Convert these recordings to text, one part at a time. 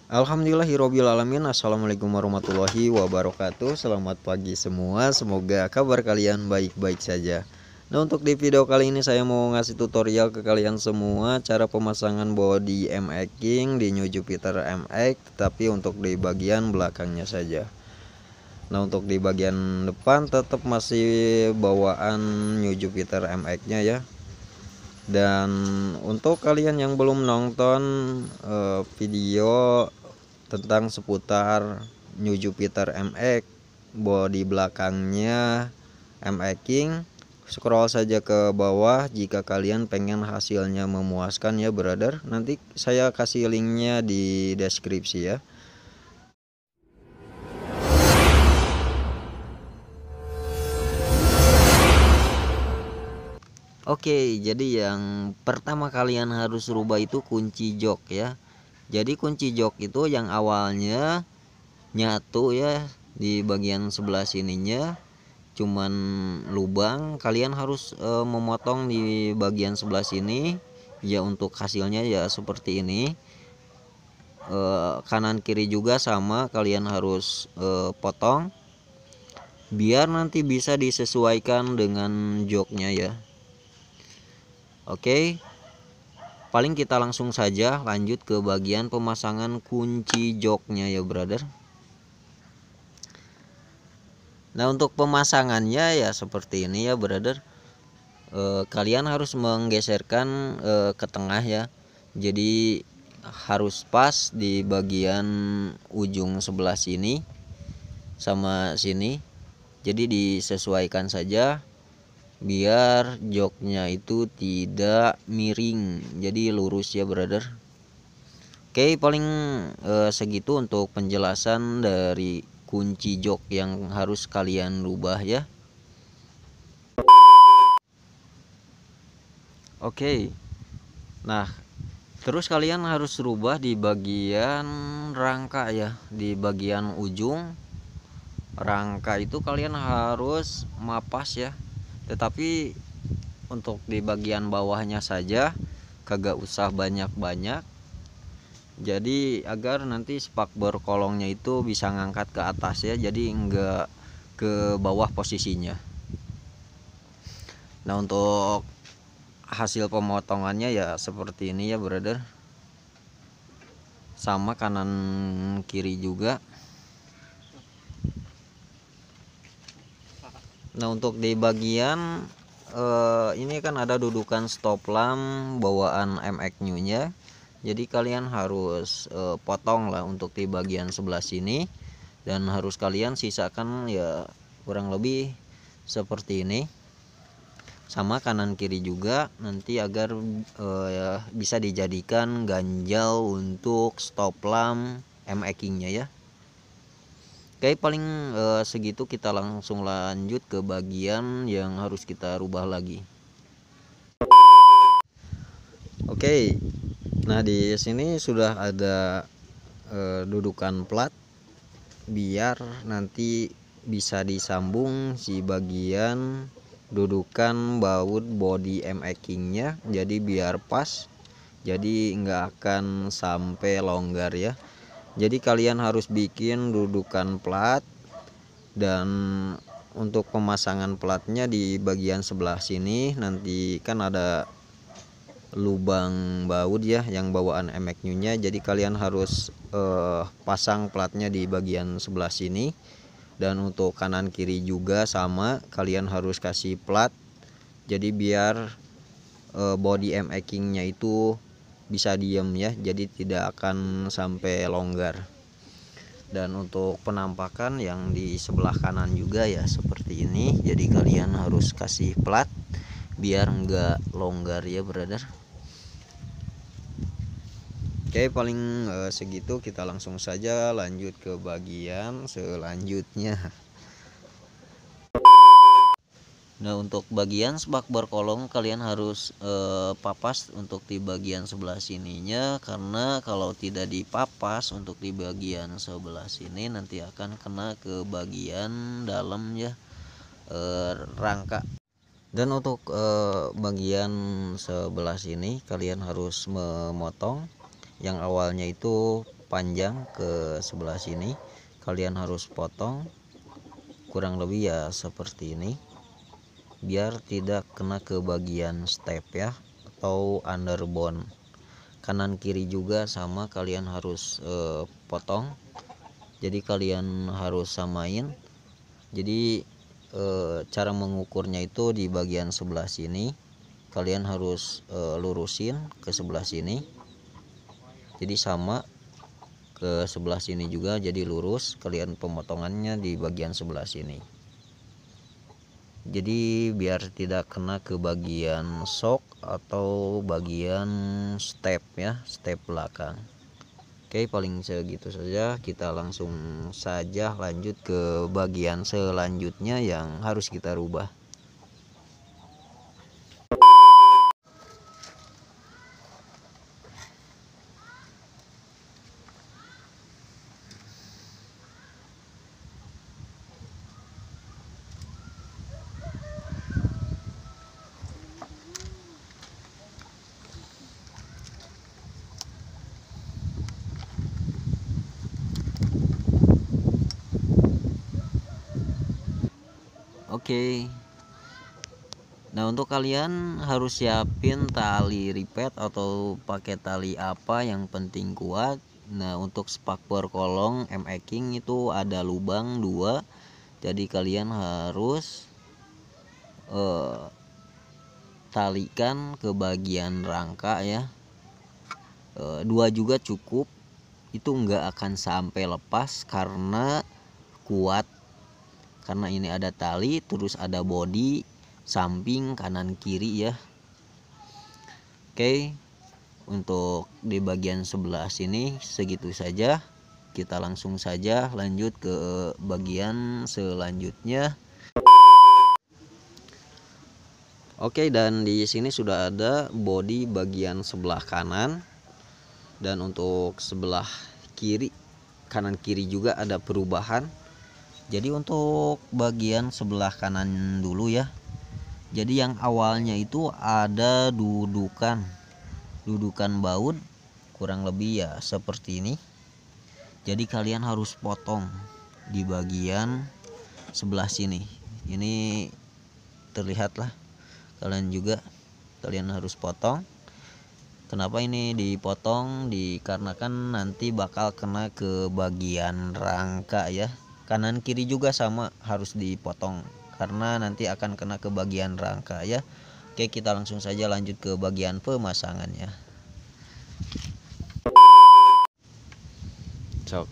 Alhamdulillahirobbil alamin. Assalamualaikum warahmatullahi wabarakatuh. Selamat pagi semua. Semoga kabar kalian baik-baik saja. Nah, untuk di video kali ini saya mau ngasih tutorial ke kalian semua cara pemasangan body M-King di New Jupiter MX, tapi untuk di bagian belakangnya saja. Nah, untuk di bagian depan tetap masih bawaan New Jupiter MX-nya ya. Dan untuk kalian yang belum nonton video tentang seputar New Jupiter MX bodi belakangnya MX King, scroll saja ke bawah jika kalian pengen hasilnya memuaskan ya brother. Nanti saya kasih linknya di deskripsi ya. Oke, jadi yang pertama kalian harus rubah itu kunci jok ya. Jadi kunci jok itu yang awalnya nyatu ya di bagian sebelah sininya cuman lubang, kalian harus memotong di bagian sebelah sini ya. Untuk hasilnya ya seperti ini. Kanan kiri juga sama, kalian harus potong biar nanti bisa disesuaikan dengan joknya ya. Oke, paling kita langsung saja lanjut ke bagian pemasangan kunci joknya ya brother. Nah, untuk pemasangannya ya seperti ini ya brother. Kalian harus menggeserkan ke tengah ya. Jadi harus pas di bagian ujung sebelah sini sama sini. Jadi disesuaikan saja biar joknya itu tidak miring, jadi lurus ya brother. Oke, paling segitu untuk penjelasan dari kunci jok yang harus kalian rubah ya. Oke, nah terus kalian harus rubah di bagian rangka ya. Di bagian ujung rangka itu kalian harus mapas ya, tetapi untuk di bagian bawahnya saja, kagak usah banyak-banyak. Jadi agar nanti spakbor kolongnya itu bisa ngangkat ke atas ya, jadi enggak ke bawah posisinya. Nah, untuk hasil pemotongannya ya seperti ini ya brother. Sama kanan kiri juga. Nah, untuk di bagian ini kan ada dudukan stop lamp bawaan MX New nya. Jadi kalian harus potong lah untuk di bagian sebelah sini, dan harus kalian sisakan ya kurang lebih seperti ini. Sama kanan kiri juga nanti agar ya, bisa dijadikan ganjal untuk stop lamp MX King nya ya. Oke, paling segitu, kita langsung lanjut ke bagian yang harus kita rubah lagi. Oke, nah di sini sudah ada dudukan plat biar nanti bisa disambung si bagian dudukan baut body MX King nya, jadi biar pas, jadi nggak akan sampai longgar ya. Jadi kalian harus bikin dudukan plat, dan untuk pemasangan platnya di bagian sebelah sini nanti kan ada lubang baut ya yang bawaan MX New nya. Jadi kalian harus pasang platnya di bagian sebelah sini, dan untuk kanan kiri juga sama, kalian harus kasih plat. Jadi biar body MX King nya itu bisa diem ya, jadi tidak akan sampai longgar. Dan untuk penampakan yang di sebelah kanan juga ya seperti ini, jadi kalian harus kasih plat biar enggak longgar ya brother. Oke, paling segitu, kita langsung saja lanjut ke bagian selanjutnya. Nah, untuk bagian spakbor kolong kalian harus papas untuk di bagian sebelah sininya, karena kalau tidak dipapas untuk di bagian sebelah sini nanti akan kena ke bagian dalam ya, rangka. Dan untuk bagian sebelah sini kalian harus memotong yang awalnya itu panjang ke sebelah sini, kalian harus potong kurang lebih ya seperti ini, biar tidak kena ke bagian step ya, atau underbone. Kanan kiri juga sama, kalian harus potong. Jadi kalian harus samain. Jadi cara mengukurnya itu di bagian sebelah sini kalian harus lurusin ke sebelah sini, jadi sama ke sebelah sini juga, jadi lurus. Kalian pemotongannya di bagian sebelah sini, jadi biar tidak kena ke bagian shock atau bagian step ya, step belakang. Oke, paling segitu saja. Kita langsung saja lanjut ke bagian selanjutnya yang harus kita rubah. Oke. Nah, untuk kalian harus siapin tali ripet atau pakai tali apa yang penting kuat. Nah, untuk spakbor kolong M-King itu ada lubang 2. Jadi kalian harus talikan ke bagian rangka ya. 2 juga cukup. Itu enggak akan sampai lepas karena kuat. Karena ini ada tali, terus ada bodi samping kanan kiri ya. Oke, untuk di bagian sebelah sini segitu saja. Kita langsung saja lanjut ke bagian selanjutnya. Oke, dan di sini sudah ada bodi bagian sebelah kanan, dan untuk sebelah kiri, kanan kiri juga ada perubahan. Jadi untuk bagian sebelah kanan dulu ya. Jadi yang awalnya itu ada dudukan baut kurang lebih ya seperti ini. Jadi kalian harus potong di bagian sebelah sini. Ini terlihat lah, kalian harus potong. Kenapa ini dipotong? Dikarenakan nanti bakal kena ke bagian rangka ya. Kanan kiri juga sama harus dipotong karena nanti akan kena ke bagian rangka ya. Oke, kita langsung saja lanjut ke bagian pemasangannya. Sok.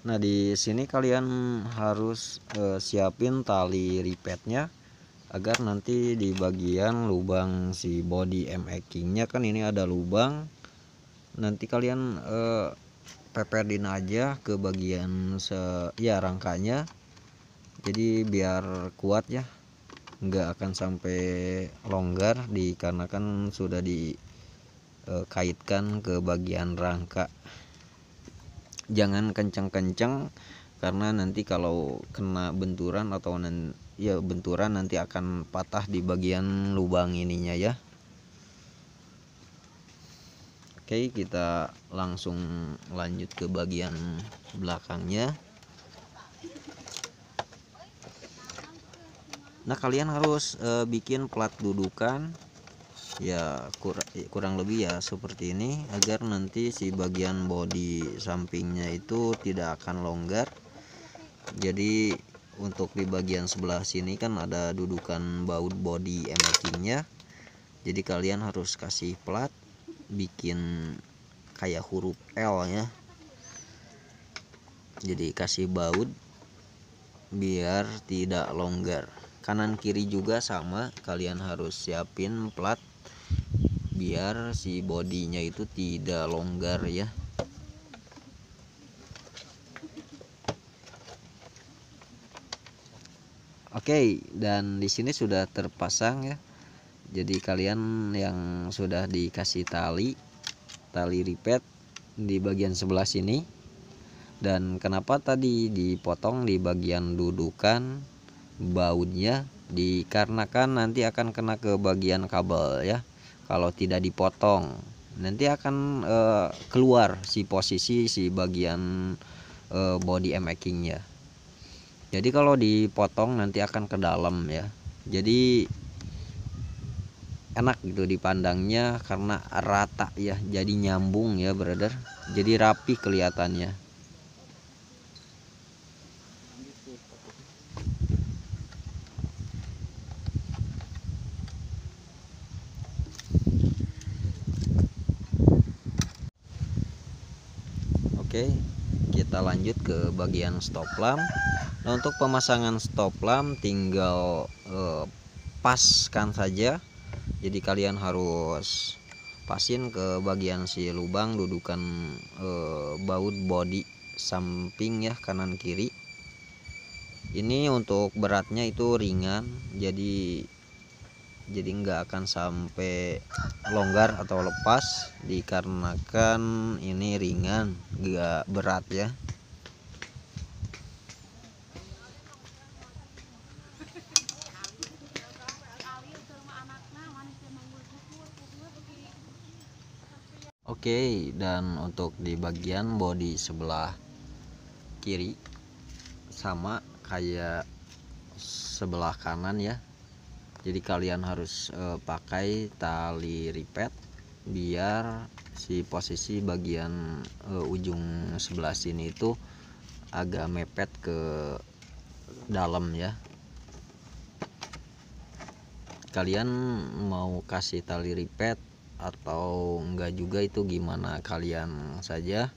Nah, di sini kalian harus siapin tali ripetnya agar nanti di bagian lubang si body M-King-nya kan ini ada lubang. Nanti kalian peperin aja ke bagian ya rangkanya. Jadi biar kuat ya. Nggak akan sampai longgar dikarenakan sudah dikaitkan ke bagian rangka. Jangan kenceng-kenceng karena nanti kalau kena benturan atau benturan nanti akan patah di bagian lubang ininya ya. Oke, kita langsung lanjut ke bagian belakangnya. Nah, kalian harus bikin plat dudukan ya kurang lebih ya seperti ini agar nanti si bagian bodi sampingnya itu tidak akan longgar. Jadi untuk di bagian sebelah sini kan ada dudukan baut bodi M-King-nya. Jadi kalian harus kasih plat, bikin kayak huruf L ya. Jadi kasih baut biar tidak longgar. Kanan kiri juga sama, kalian harus siapin plat biar si bodinya itu tidak longgar ya. Oke, dan di sini sudah terpasang ya. Jadi kalian yang sudah dikasih tali ripet di bagian sebelah sini. Dan kenapa tadi dipotong di bagian dudukan bautnya, dikarenakan nanti akan kena ke bagian kabel ya. Kalau tidak dipotong nanti akan keluar si posisi si bagian body emackingnya. Jadi kalau dipotong nanti akan ke dalam ya. Jadi enak gitu dipandangnya karena rata ya, jadi nyambung ya brother, jadi rapi kelihatannya. Oke, kita lanjut ke bagian stop lamp. Nah, untuk pemasangan stop lamp tinggal paskan saja. Jadi kalian harus pasin ke bagian si lubang dudukan baut body samping ya, kanan kiri. Ini untuk beratnya itu ringan, jadi nggak akan sampai longgar atau lepas dikarenakan ini ringan, nggak berat ya. Oke, dan untuk di bagian bodi sebelah kiri sama kayak sebelah kanan ya. Jadi kalian harus pakai tali ripet biar si posisi bagian ujung sebelah sini itu agak mepet ke dalam ya. Kalian mau kasih tali ripet atau enggak juga itu gimana kalian saja,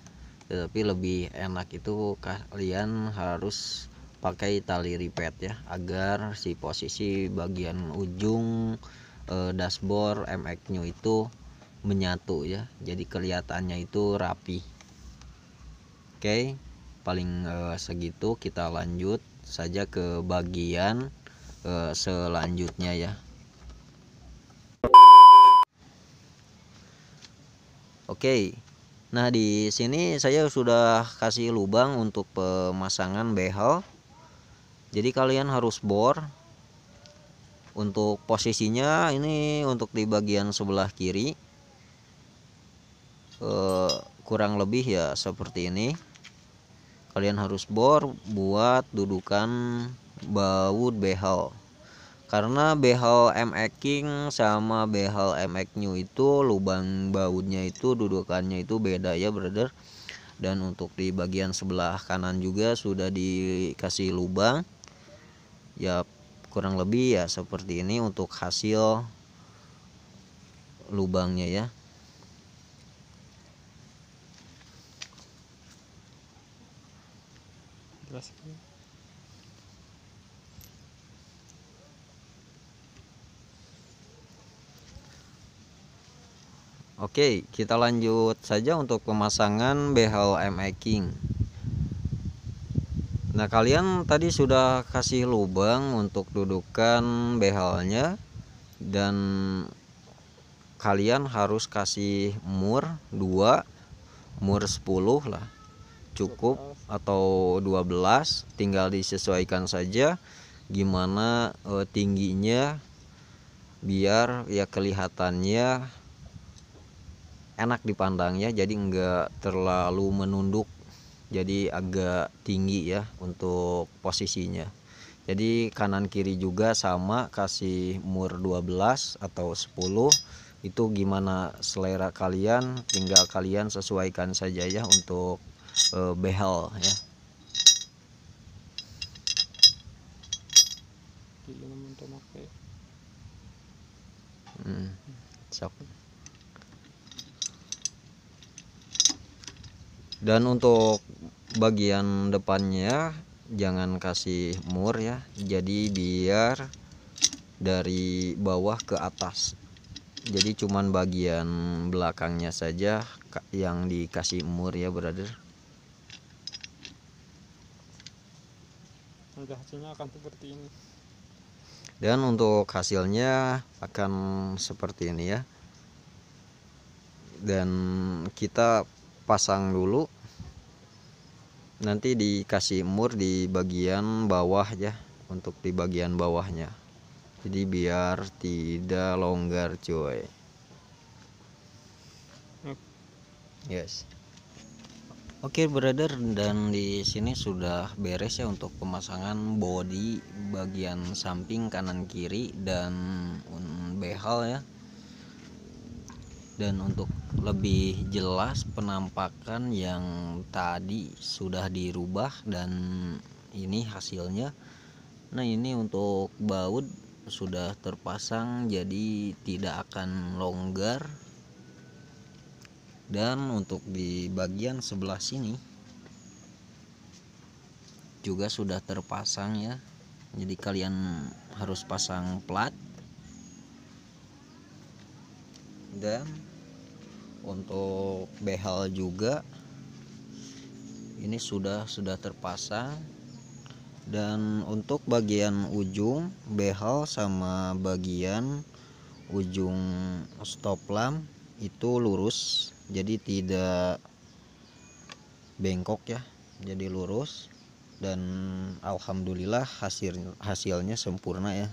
tetapi lebih enak itu kalian harus pakai tali ripet ya, agar si posisi bagian ujung dashboard MX-nya itu menyatu ya, jadi kelihatannya itu rapi. Oke, paling segitu, kita lanjut saja ke bagian selanjutnya ya. Oke, nah di sini saya sudah kasih lubang untuk pemasangan behel. Jadi kalian harus bor. Untuk posisinya ini untuk di bagian sebelah kiri, kurang lebih ya seperti ini. Kalian harus bor buat dudukan baut behel. Karena behel M-King sama behel MX New itu lubang bautnya itu dudukannya itu beda ya brother. Dan untuk di bagian sebelah kanan juga sudah dikasih lubang ya, kurang lebih ya seperti ini untuk hasil lubangnya ya. Oke, kita lanjut saja untuk pemasangan behel M-King. Nah, kalian tadi sudah kasih lubang untuk dudukan behelnya, dan kalian harus kasih mur 2, mur 10 lah cukup, atau 12, tinggal disesuaikan saja gimana tingginya biar ya kelihatannya enak dipandangnya, jadi enggak terlalu menunduk, jadi agak tinggi ya untuk posisinya. Jadi kanan kiri juga sama, kasih mur 12 atau 10, itu gimana selera kalian, tinggal kalian sesuaikan saja ya untuk behel ya. Sok. Dan untuk bagian depannya jangan kasih mur ya, jadi biar dari bawah ke atas, jadi cuman bagian belakangnya saja yang dikasih mur ya brother. Nanti hasilnya akan seperti ini. Dan untuk hasilnya akan seperti ini ya. Dan kita pasang dulu, nanti dikasih mur di bagian bawah ya, untuk di bagian bawahnya, jadi biar tidak longgar cuy. Yes. Oke brother, dan di sini sudah beres ya untuk pemasangan bodi bagian samping kanan kiri dan behal ya. Dan untuk lebih jelas penampakan yang tadi sudah dirubah dan ini hasilnya. Nah ini untuk baut sudah terpasang, jadi tidak akan longgar. Dan untuk di bagian sebelah sini juga sudah terpasang ya, jadi kalian harus pasang plat. Dan untuk behal juga ini sudah terpasang. Dan untuk bagian ujung behal sama bagian ujung stop lamp itu lurus, jadi tidak bengkok ya, jadi lurus. Dan alhamdulillah hasilnya sempurna ya.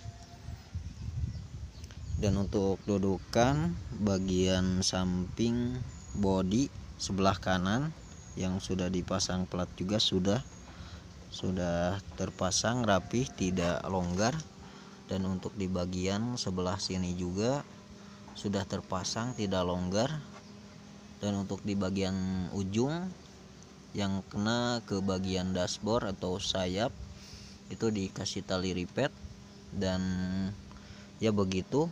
Dan untuk dudukan bagian samping bodi sebelah kanan yang sudah dipasang plat juga sudah terpasang rapih, tidak longgar. Dan untuk di bagian sebelah sini juga sudah terpasang, tidak longgar. Dan untuk di bagian ujung yang kena ke bagian dashboard atau sayap itu dikasih tali ripet. Dan ya begitu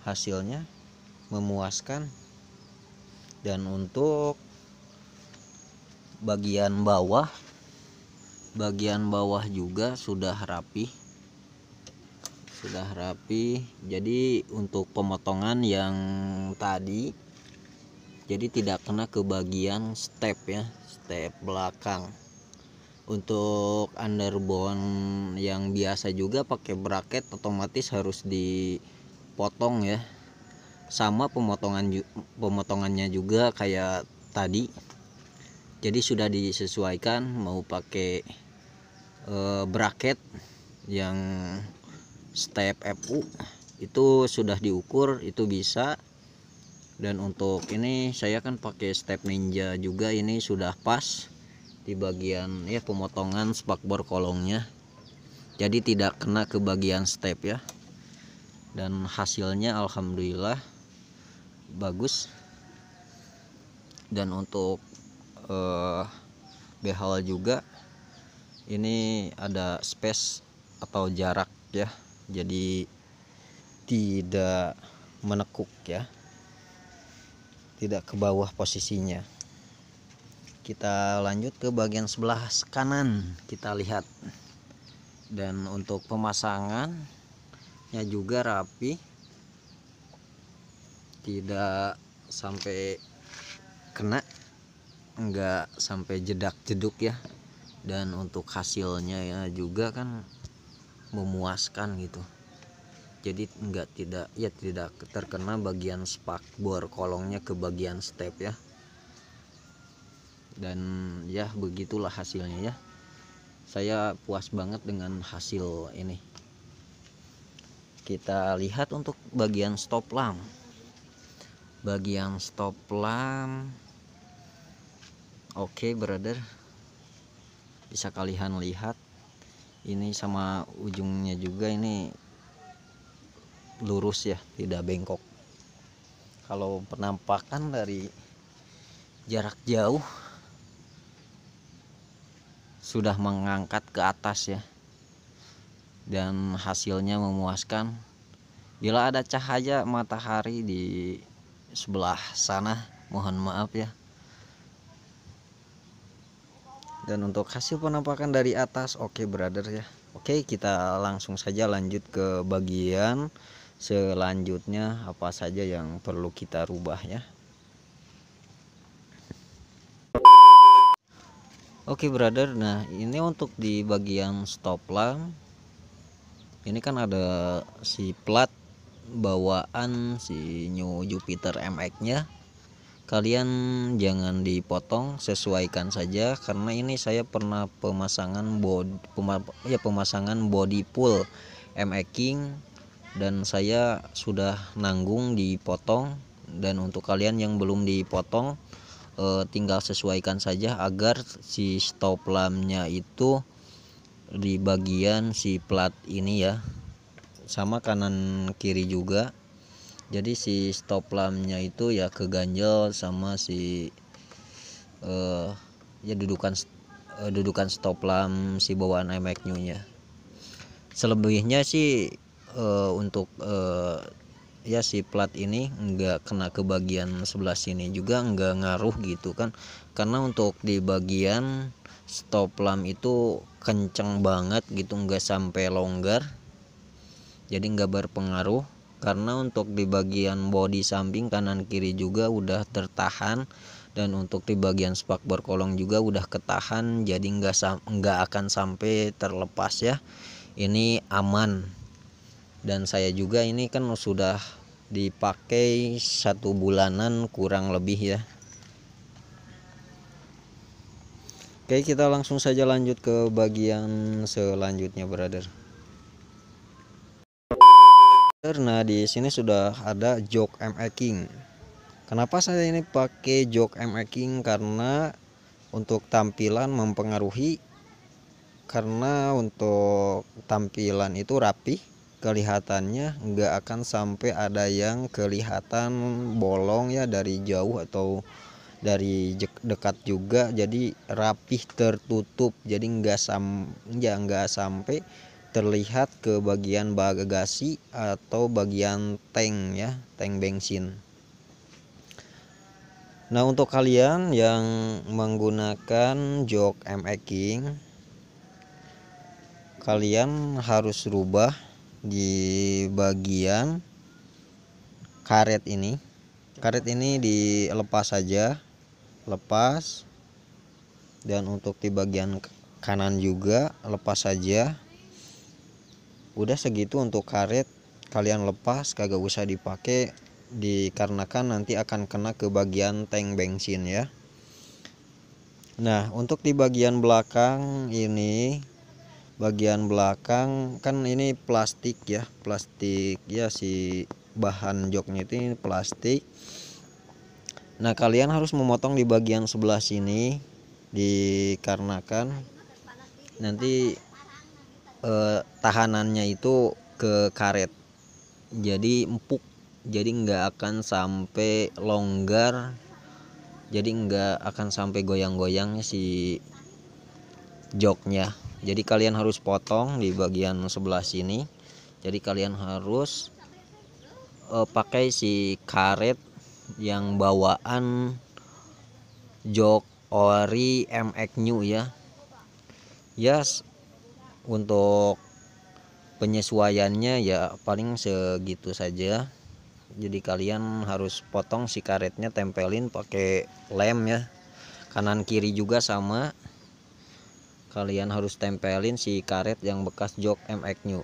hasilnya, memuaskan. Dan untuk bagian bawah juga sudah rapi, jadi untuk pemotongan yang tadi jadi tidak kena ke bagian step ya, step belakang. Untuk underbone yang biasa juga pakai bracket otomatis harus dipotong ya, sama pemotongannya juga kayak tadi. Jadi sudah disesuaikan, mau pakai bracket yang step FU itu sudah diukur, itu bisa. Dan untuk ini saya kan pakai step ninja juga, ini sudah pas di bagian ya pemotongan spakbor kolongnya, jadi tidak kena ke bagian step ya. Dan hasilnya alhamdulillah bagus. Dan untuk behal juga ini ada space atau jarak ya, jadi tidak menekuk ya, tidak ke bawah posisinya. Kita lanjut ke bagian sebelah kanan, kita lihat. Dan untuk pemasangannya juga rapi, tidak sampai kena, enggak sampai jedak-jeduk ya. Dan untuk hasilnya ya juga kan memuaskan gitu, jadi tidak terkena bagian spakbor kolongnya ke bagian step ya. Dan ya begitulah hasilnya ya, saya puas banget dengan hasil ini. Kita lihat untuk bagian stop lamp. Oke brother, bisa kalian lihat ini sama ujungnya juga ini lurus ya, tidak bengkok. Kalau penampakan dari jarak jauh sudah mengangkat ke atas ya, dan hasilnya memuaskan. Bila ada cahaya matahari di sebelah sana, mohon maaf ya, Dan untuk hasil penampakan dari atas oke brother ya. Oke, kita langsung saja lanjut ke bagian selanjutnya, apa saja yang perlu kita rubah ya. Oke brother, nah ini untuk di bagian stop lamp ini kan ada si plat bawaan si New Jupiter MX nya. Kalian jangan dipotong, sesuaikan saja karena ini saya pernah pemasangan body pull MX King dan saya sudah nanggung dipotong. Dan untuk kalian yang belum dipotong, tinggal sesuaikan saja agar si stop lampnya itu di bagian si plat ini ya, sama kanan kiri juga. Jadi si stop lampnya itu ya keganjel sama si ya dudukan stop lamp si bawaan MX New nya. Selebihnya sih untuk ya si plat ini enggak kena ke bagian sebelah sini juga enggak ngaruh gitu kan, karena untuk di bagian stop lamp itu kenceng banget gitu, enggak sampai longgar, jadi enggak berpengaruh. Karena untuk di bagian bodi samping kanan kiri juga udah tertahan, dan untuk di bagian spakbor kolong juga udah ketahan, jadi enggak akan sampai terlepas ya. Ini aman, dan saya juga ini kan sudah dipakai 1 bulanan kurang lebih ya. Oke, kita langsung saja lanjut ke bagian selanjutnya brother. Nah, di sini sudah ada jok MX King. Kenapa saya ini pakai jok MX King? Karena untuk tampilan mempengaruhi, karena untuk tampilan itu rapi, kelihatannya nggak akan sampai ada yang kelihatan bolong ya dari jauh atau dari dekat juga, jadi rapih tertutup, jadi nggak sampai terlihat ke bagian bagasi atau bagian tank ya, tank bensin. Nah, untuk kalian yang menggunakan jok MX King, kalian harus rubah di bagian karet ini. Karet ini dilepas saja, lepas. Dan untuk di bagian kanan juga lepas saja. Udah segitu untuk karet, kalian lepas, kagak usah dipakai, dikarenakan nanti akan kena ke bagian tank bensin ya. Nah, untuk di bagian belakang ini, bagian belakang kan ini plastik ya, plastik ya, si bahan joknya itu plastik. Nah, kalian harus memotong di bagian sebelah sini, dikarenakan nanti tahanannya itu ke karet, jadi empuk, jadi nggak akan sampai longgar, jadi nggak akan sampai goyang-goyang si joknya. Jadi kalian harus potong di bagian sebelah sini, jadi kalian harus pakai si karet yang bawaan jok ori MX New ya. Yes, untuk penyesuaiannya ya paling segitu saja. Jadi kalian harus potong si karetnya, tempelin pakai lem ya. Kanan kiri juga sama, kalian harus tempelin si karet yang bekas jok MX New.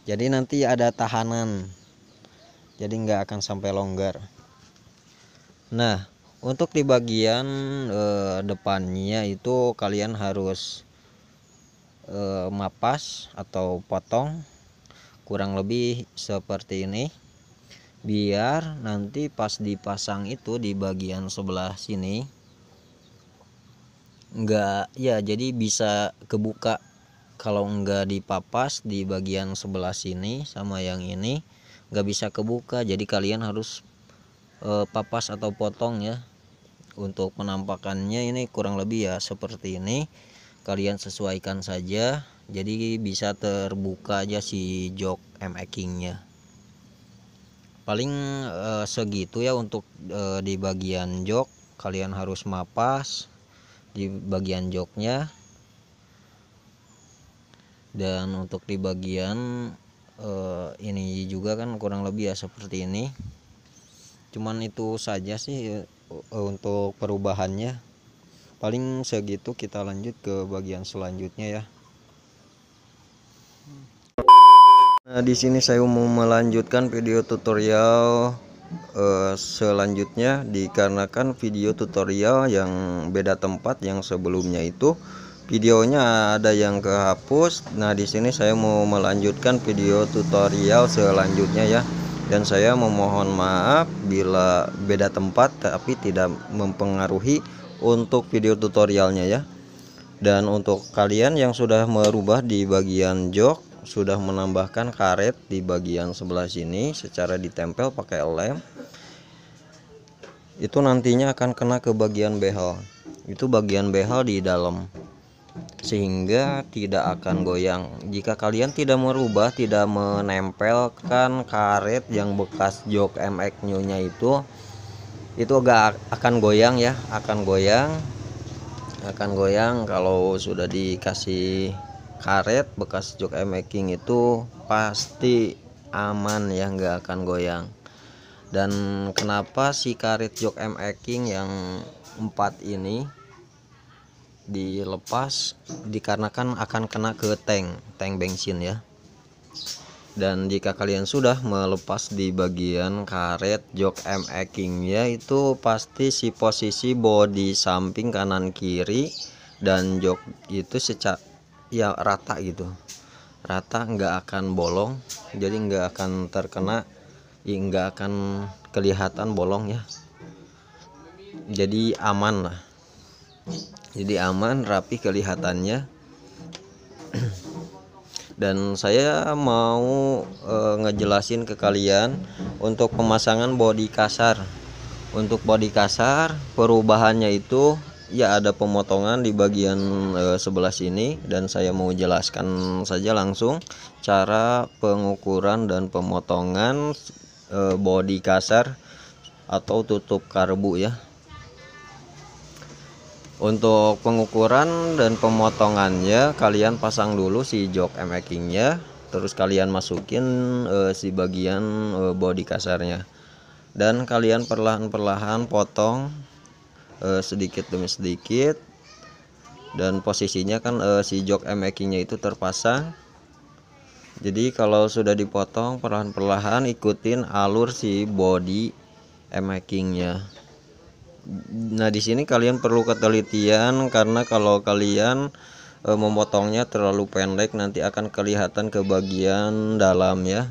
Jadi nanti ada tahanan, jadi nggak akan sampai longgar. Nah, untuk di bagian depannya itu kalian harus mapas atau potong kurang lebih seperti ini, biar nanti pas dipasang itu di bagian sebelah sini enggak ya, jadi bisa kebuka. Kalau enggak dipapas di bagian sebelah sini sama yang ini enggak bisa kebuka, jadi kalian harus papas atau potong ya. Untuk penampakannya ini kurang lebih ya seperti ini, kalian sesuaikan saja, jadi bisa terbuka aja si jok MX King nya. Paling segitu ya untuk di bagian jok. Kalian harus mapas, di bagian joknya, dan untuk di bagian ini juga kan kurang lebih ya seperti ini. Cuman itu saja sih untuk perubahannya, paling segitu. Kita lanjut ke bagian selanjutnya ya. Nah, di sini saya mau melanjutkan video tutorial selanjutnya, dikarenakan video tutorial yang beda tempat yang sebelumnya itu videonya ada yang kehapus. Nah, di sini saya mau melanjutkan video tutorial selanjutnya ya. Dan saya memohon maaf bila beda tempat, tapi tidak mempengaruhi untuk video tutorialnya ya. Dan untuk kalian yang sudah merubah di bagian jok, sudah menambahkan karet di bagian sebelah sini secara ditempel pakai lem, itu nantinya akan kena ke bagian behel. Itu bagian behel di dalam, sehingga tidak akan goyang. Jika kalian tidak merubah, tidak menempelkan karet yang bekas jok MX New nya itu agak akan goyang ya, akan goyang kalau sudah dikasih karet bekas jok MX King. Itu pasti aman ya, nggak akan goyang. Dan kenapa si karet jok MX King yang 4 ini dilepas, dikarenakan akan kena ke tank bensin ya. Dan jika kalian sudah melepas di bagian karet jok MX King ya, itu pasti si posisi bodi samping kanan kiri dan jok itu secara ya rata gitu, rata, nggak akan bolong, jadi nggak akan terkena, nggak akan kelihatan bolong ya. Jadi aman lah, jadi aman, rapi kelihatannya. Dan saya mau ngejelasin ke kalian untuk pemasangan bodi kasar. Untuk bodi kasar perubahannya itu ya ada pemotongan di bagian sebelah sini, dan saya mau jelaskan saja langsung cara pengukuran dan pemotongan bodi kasar atau tutup karbu ya. Untuk pengukuran dan pemotongannya, kalian pasang dulu si jok MX King nya, terus kalian masukin si bagian bodi kasarnya, dan kalian perlahan-perlahan potong sedikit demi sedikit. Dan posisinya kan si jok MX King nya itu terpasang, jadi kalau sudah dipotong perlahan-perlahan ikutin alur si bodi MX King nya. Nah, di sini kalian perlu ketelitian, karena kalau kalian memotongnya terlalu pendek, nanti akan kelihatan ke bagian dalam ya.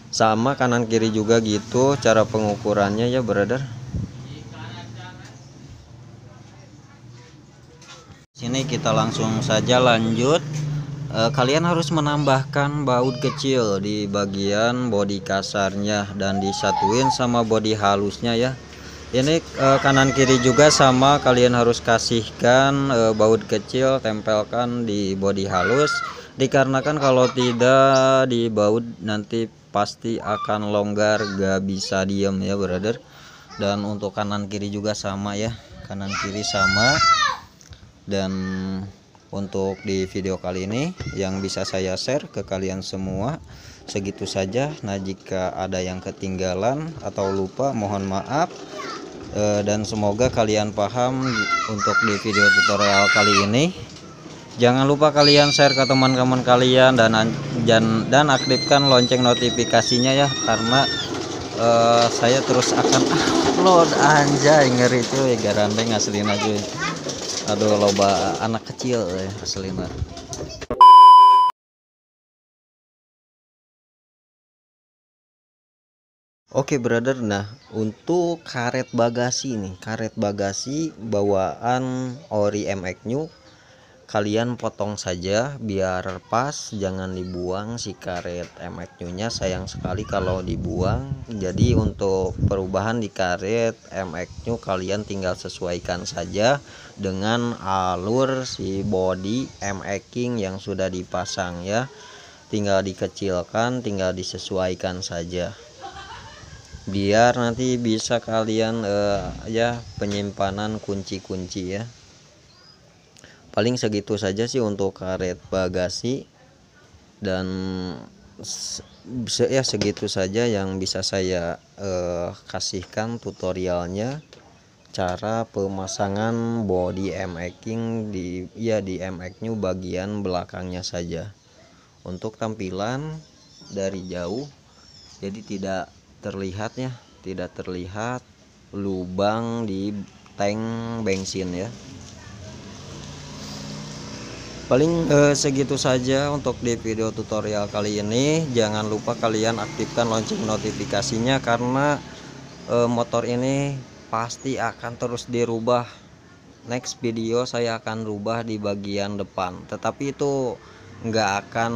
Sama kanan kiri juga gitu cara pengukurannya ya, brother. Sini kita langsung saja lanjut. Kalian harus menambahkan baut kecil di bagian bodi kasarnya dan disatuin sama bodi halusnya ya. Ini kanan kiri juga sama, kalian harus kasihkan baut kecil, tempelkan di bodi halus, dikarenakan kalau tidak di baut nanti pasti akan longgar, gak bisa diem ya brother. Dan untuk kanan kiri juga sama ya, kanan kiri sama. Dan untuk di video kali ini yang bisa saya share ke kalian semua segitu saja. Nah, jika ada yang ketinggalan atau lupa, mohon maaf. Dan semoga kalian paham untuk di video tutorial kali ini. Jangan lupa kalian share ke teman-teman kalian, dan aktifkan lonceng notifikasinya ya, karena saya terus akan upload. Anjay, ngeri cuy, garandeng aslin aja. Aduh, loba anak kecil ya aslina. Oke brother, nah untuk karet bagasi nih, karet bagasi bawaan ori MX New, kalian potong saja biar pas, jangan dibuang si karet MX New nya, sayang sekali kalau dibuang. Jadi untuk perubahan di karet MX New, kalian tinggal sesuaikan saja dengan alur si body MX King yang sudah dipasang ya, tinggal dikecilkan, tinggal disesuaikan saja. biar nanti bisa kalian ya penyimpanan kunci-kunci ya. Paling segitu saja sih untuk karet bagasi, dan ya segitu saja yang bisa saya kasihkan tutorialnya cara pemasangan body making di MX-nya bagian belakangnya saja. Untuk tampilan dari jauh jadi tidak terlihat lubang di tank bensin ya. Paling segitu saja untuk di video tutorial kali ini. Jangan lupa kalian aktifkan lonceng notifikasinya karena motor ini pasti akan terus dirubah. Next video saya akan rubah di bagian depan, tetapi itu nggak akan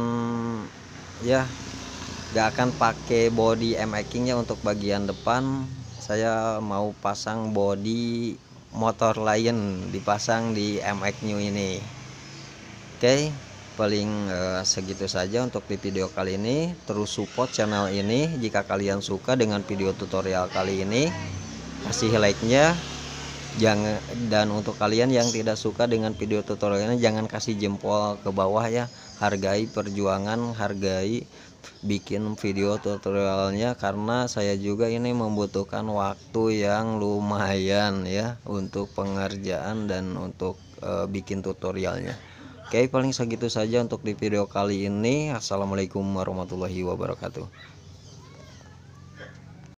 pakai body making-nya. Untuk bagian depan saya mau pasang body motor lain dipasang di MX New ini. Oke, paling segitu saja untuk di video kali ini. Terus support channel ini. Jika kalian suka dengan video tutorial kali ini, kasih like-nya. Dan untuk kalian yang tidak suka dengan video tutorial ini, jangan kasih jempol ke bawah ya. Hargai perjuangan, hargai bikin video tutorialnya, karena saya juga ini membutuhkan waktu yang lumayan ya untuk pengerjaan dan untuk bikin tutorialnya. Oke, paling segitu saja untuk di video kali ini. Assalamualaikum warahmatullahi wabarakatuh.